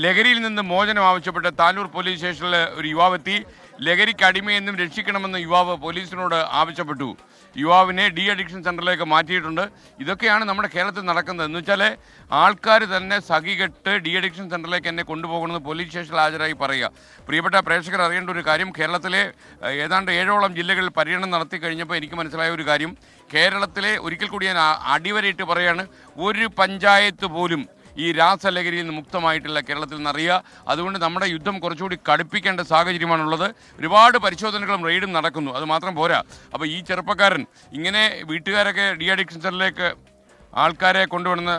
ലഹരിയിൽ നിന്ന് മോചനം ആവശ്യപ്പെട്ട് താനൂർ പോലീസ് സ്റ്റേഷനിലെ ഒരു യുവാവെത്തി ലഹരിക്ക് അടിമയെന്നും രക്ഷിക്കണമെന്ന് യുവാവ് പോലീസിനോട് ആവശ്യപ്പെട്ടു. യുവാവിനെ ഡി അഡിക്ഷൻ സെൻ്ററിലേക്ക് മാറ്റിയിട്ടുണ്ട്. ഇതൊക്കെയാണ് നമ്മുടെ കേരളത്തിൽ നടക്കുന്നത്. എന്ന് വെച്ചാൽ ആൾക്കാർ തന്നെ സഖികെട്ട് ഡി അഡിക്ഷൻ സെൻ്ററിലേക്ക് എന്നെ കൊണ്ടുപോകണമെന്ന് പോലീസ് സ്റ്റേഷനിൽ ഹാജരായി പറയുക. പ്രിയപ്പെട്ട പ്രേക്ഷകർ അറിയേണ്ട ഒരു കാര്യം, കേരളത്തിലെ ഏതാണ്ട് 7ഓളം ജില്ലകളിൽ പര്യടനം നടത്തി കഴിഞ്ഞപ്പോൾ എനിക്ക് മനസ്സിലായ ഒരു കാര്യം, കേരളത്തിലെ ഒരിക്കൽ കൂടി ഞാൻ അടിവരയിട്ട് പറയുകയാണ്, ഒരു പഞ്ചായത്ത് പോലും ഈ രാസലഹരിയിൽ നിന്ന് മുക്തമായിട്ടില്ല കേരളത്തിൽ നിന്നറിയുക. അതുകൊണ്ട് നമ്മുടെ യുദ്ധം കുറച്ചുകൂടി കടുപ്പിക്കേണ്ട സാഹചര്യമാണുള്ളത്. ഒരുപാട് പരിശോധനകളും റെയ്ഡും നടക്കുന്നു. അത് മാത്രം പോരാ. അപ്പോൾ ഈ ചെറുപ്പക്കാരൻ ഇങ്ങനെ വീട്ടുകാരൊക്കെ ഡി അഡിക്ഷൻ സെൻ്ററിലേക്ക് ആൾക്കാരെ കൊണ്ടുവരുന്ന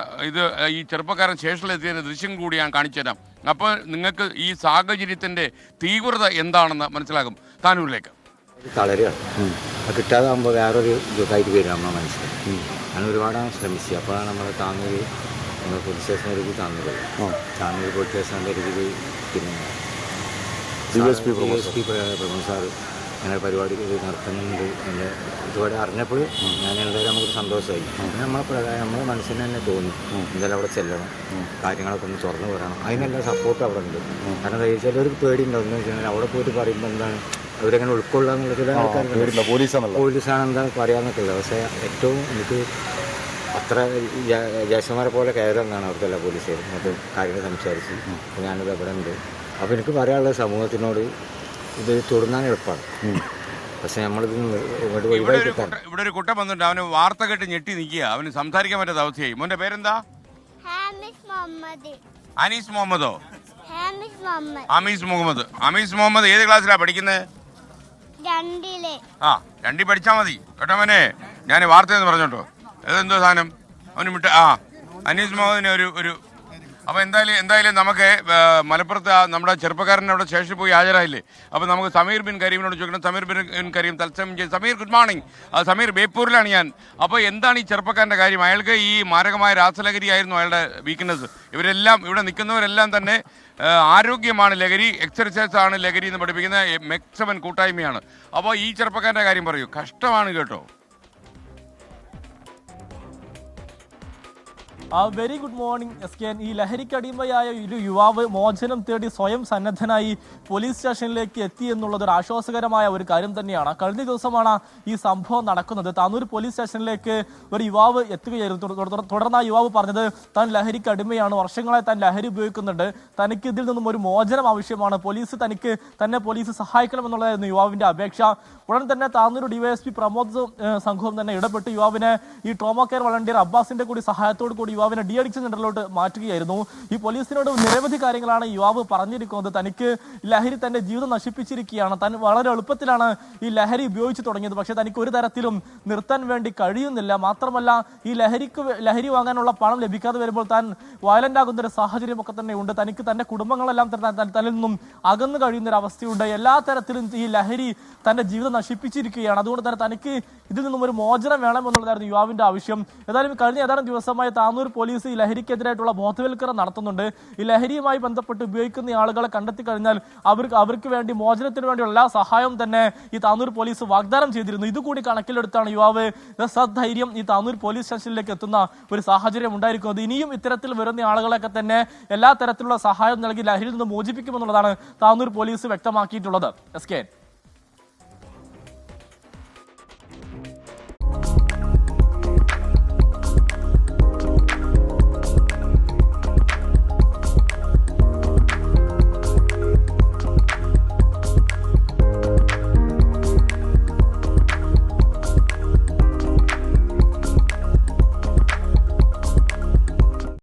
ഈ ചെറുപ്പക്കാരൻ സ്റ്റേഷനിലെത്തിയതിൻ്റെ ദൃശ്യം കൂടി ഞാൻ കാണിച്ചു തരാം. അപ്പോൾ നിങ്ങൾക്ക് ഈ സാഹചര്യത്തിൻ്റെ തീവ്രത എന്താണെന്ന് മനസ്സിലാകും. താനൂരിലേക്ക് കിട്ടാതാകുമ്പോൾ വേറൊരു ഇതായിട്ട് വരും നമ്മുടെ മനസ്സിൽ. ഞാൻ ഒരുപാടാണ് ശ്രമിച്ചത്. അപ്പോഴാണ് നമ്മൾ താനൂർ പോലീസ് സ്റ്റേഷനിലേക്ക് താന്നൂർ പോലീസ് സ്റ്റേഷൻ്റെ രീതിയിൽ പിന്നെ DSP പ്രമോദ് സാർ അങ്ങനെ പരിപാടി നടത്തുന്നുണ്ട്. എൻ്റെ ഇതുപോലെ അറിഞ്ഞപ്പോൾ ഞാൻ എന്തായാലും നമുക്കൊരു സന്തോഷമായി. അങ്ങനെ നമ്മുടെ മനസ്സിന് തന്നെ തോന്നി എന്തായാലും അവിടെ ചെല്ലണം, കാര്യങ്ങളൊക്കെ ഒന്ന് തുറന്നു പറയണം. അതിനെല്ലാം സപ്പോർട്ട് അവിടെ ഉണ്ട്. കാരണം ചിലർ പേടിയുണ്ടാവും. എന്ന് വെച്ചാൽ അവിടെ പോയിട്ട് പറയുമ്പോൾ എന്താണ് അവരെങ്ങനെ ഉൾക്കൊള്ളുക എന്നുള്ള ചില ആൾക്കാർ പോലീസാണ് എന്താ പറയാമെന്നൊക്കെ ഉള്ളത്. പക്ഷേ ഏറ്റവും എനിക്ക് അത്ര ജ്യേഷ്ഠന്മാരെ പോലെ കയറുന്നതാണ് അവിടുത്തെ പോലീസ്. എന്നിട്ട് കാര്യങ്ങൾ സംസാരിച്ച് ഞാനിത് എവിടെ ഉണ്ട്. അപ്പോൾ എനിക്ക് പറയാനുള്ളത് സമൂഹത്തിനോട് ഇത് തുടങ്ങാൻ എളുപ്പമാണ്. പക്ഷെ നമ്മളിത് ഇവിടെ ഒരു കുട്ടൻ വന്നിട്ടുണ്ട്. അവന് വാർത്ത കേട്ട് ഞെട്ടി നിൽക്കുക. അവന് സംസാരിക്കാൻ പറ്റാത്ത അവസ്ഥയായി. മോന്റെ പേരെന്താ? അനീസ് മുഹമ്മദോ? അമീസ് മുഹമ്മദ്. അമീസ് മുഹമ്മദ് ഏത് ക്ലാസ്സിലാണ് പഠിക്കുന്നത്? 2 പഠിച്ചാൽ മതി കേട്ടോ മോനെ. ഞാൻ വാർത്തയെന്ന് പറഞ്ഞോട്ടോ. അതെന്തോ സാധനം അവന് അനീസ് മുഹമ്മദിന് ഒരു അപ്പോൾ എന്തായാലും നമുക്ക് മലപ്പുറത്ത് നമ്മുടെ ചെറുപ്പക്കാരൻ അവിടെ സ്റ്റേഷനിൽ പോയി ഹാജരായില്ലേ. അപ്പോൾ നമുക്ക് സമീർ ബിൻ കരീമിനോട് ചോദിക്കണം. സമീർ ബിൻ കരീം തത്സമയം ചെയ്ത്. Sameer, good morning. സമീർ, ബേപ്പൂരിലാണ് ഞാൻ. അപ്പോൾ എന്താണ് ഈ ചെറുപ്പക്കാരൻ്റെ കാര്യം? അയാൾക്ക് ഈ മാരകമായ രാസലഹരി ആയിരുന്നു അയാളുടെ വീക്ക്നെസ്. ഇവരെല്ലാം ഇവിടെ നിൽക്കുന്നവരെല്ലാം തന്നെ ആരോഗ്യമാണ് ലഹരി, എക്സർസൈസ് ആണ് ലഹരി എന്ന് പഠിപ്പിക്കുന്ന മെക്സമൻ കൂട്ടായ്മയാണ്. അപ്പോൾ ഈ ചെറുപ്പക്കാരൻ്റെ കാര്യം പറയൂ. കഷ്ടമാണ് കേട്ടോ. Very good morning SKN. ഈ ലഹരിക്കടിമയായ ഒരു യുവാവ് മോചനം തേടി സ്വയം സന്നദ്ധനായി പോലീസ് സ്റ്റേഷനിലേക്ക് എത്തി എന്നുള്ളത് ഒരു ആശ്വാസകരമായ ഒരു കാര്യം തന്നെയാണ്. കഴിഞ്ഞ ദിവസമാണ് ഈ സംഭവം നടക്കുന്നത്. താനൂർ പോലീസ് സ്റ്റേഷനിലേക്ക് ഒരു യുവാവ് എത്തുകയായിരുന്നു. തുടർന്ന് ആ യുവാവ് പറഞ്ഞത് താൻ ലഹരിക്കടിമയാണ്, വർഷങ്ങളായി താൻ ലഹരി ഉപയോഗിക്കുന്നുണ്ട്, തനിക്ക് ഇതിൽ നിന്നും ഒരു മോചനം ആവശ്യമാണ്, തന്നെ പോലീസ് സഹായിക്കണമെന്നുള്ളതായിരുന്നു യുവാവിന്റെ അപേക്ഷ. ഉടൻ തന്നെ താനൂർ DYSP പ്രമോദ് സംഘവും തന്നെ ഇടപെട്ട് യുവാവിനെ ഈ ട്രോമ കെയർ വളണ്ടിയർ അബ്ബാസിന്റെ കൂടി സഹായത്തോടു കൂടി യുവാവിനെ ഡി അഡിക്ഷൻ സെന്ററിലോട്ട് മാറ്റുകയായിരുന്നു. ഈ പോലീസിനോട് നിരവധി കാര്യങ്ങളാണ് യുവാവ് പറഞ്ഞിരിക്കുന്നത്. തനിക്ക് ലഹരി തന്റെ ജീവിതം നശിപ്പിച്ചിരിക്കുകയാണ്, താൻ വളരെ എളുപ്പത്തിലാണ് ഈ ലഹരി ഉപയോഗിച്ച് തുടങ്ങിയത്, പക്ഷെ തനിക്ക് ഒരു തരത്തിലും നിർത്താൻ വേണ്ടി കഴിയുന്നില്ല. മാത്രമല്ല ഈ ലഹരി വാങ്ങാനുള്ള പണം ലഭിക്കാതെ വരുമ്പോൾ താൻ വയലന്റ് ആകുന്ന ഒരു സാഹചര്യമൊക്കെ തന്നെ ഉണ്ട്. തനിക്ക് തന്റെ കുടുംബങ്ങളെല്ലാം തന്നിൽ നിന്നും അകന്നു കഴിയുന്ന ഒരു അവസ്ഥയുണ്ട്. എല്ലാ തരത്തിലും ഈ ലഹരി തന്റെ ജീവിതം നശിപ്പിച്ചിരിക്കുകയാണ്. അതുകൊണ്ട് തന്നെ തനിക്ക് ഇതിൽ നിന്നും ഒരു മോചനം വേണമെന്നുള്ളതായിരുന്നു യുവാവിന്റെ ആവശ്യം. ഏതായാലും കഴിഞ്ഞ ഏതാനും ദിവസമായി താനൂർ പോലീസ് ഈ ലഹരിക്കെതിരായിട്ടുള്ള ബോധവൽക്കരണം നടത്തുന്നുണ്ട്. ഈ ലഹരിയുമായി ബന്ധപ്പെട്ട് ഉപയോഗിക്കുന്ന ആളുകളെ കണ്ടെത്തി കഴിഞ്ഞാൽ അവർക്ക് വേണ്ടി മോചനത്തിന് വേണ്ടിയുള്ള എല്ലാ സഹായവും തന്നെ ഈ താനൂർ പോലീസ് വാഗ്ദാനം ചെയ്തിരുന്നു. ഇതുകൂടി കണക്കിലെടുത്താണ് യുവാവ് സധൈര്യം ഈ താനൂർ പോലീസ് സ്റ്റേഷനിലേക്ക് എത്തുന്ന ഒരു സാഹചര്യം ഉണ്ടായിരിക്കുന്നത്. ഇനിയും ഇത്തരത്തിൽ വരുന്ന ആളുകളൊക്കെ തന്നെ എല്ലാ തരത്തിലുള്ള സഹായം നൽകി ലഹരിയിൽ നിന്ന് മോചിപ്പിക്കുമെന്നുള്ളതാണ് താനൂർ പോലീസ് വ്യക്തമാക്കിയിട്ടുള്ളത്. SKN.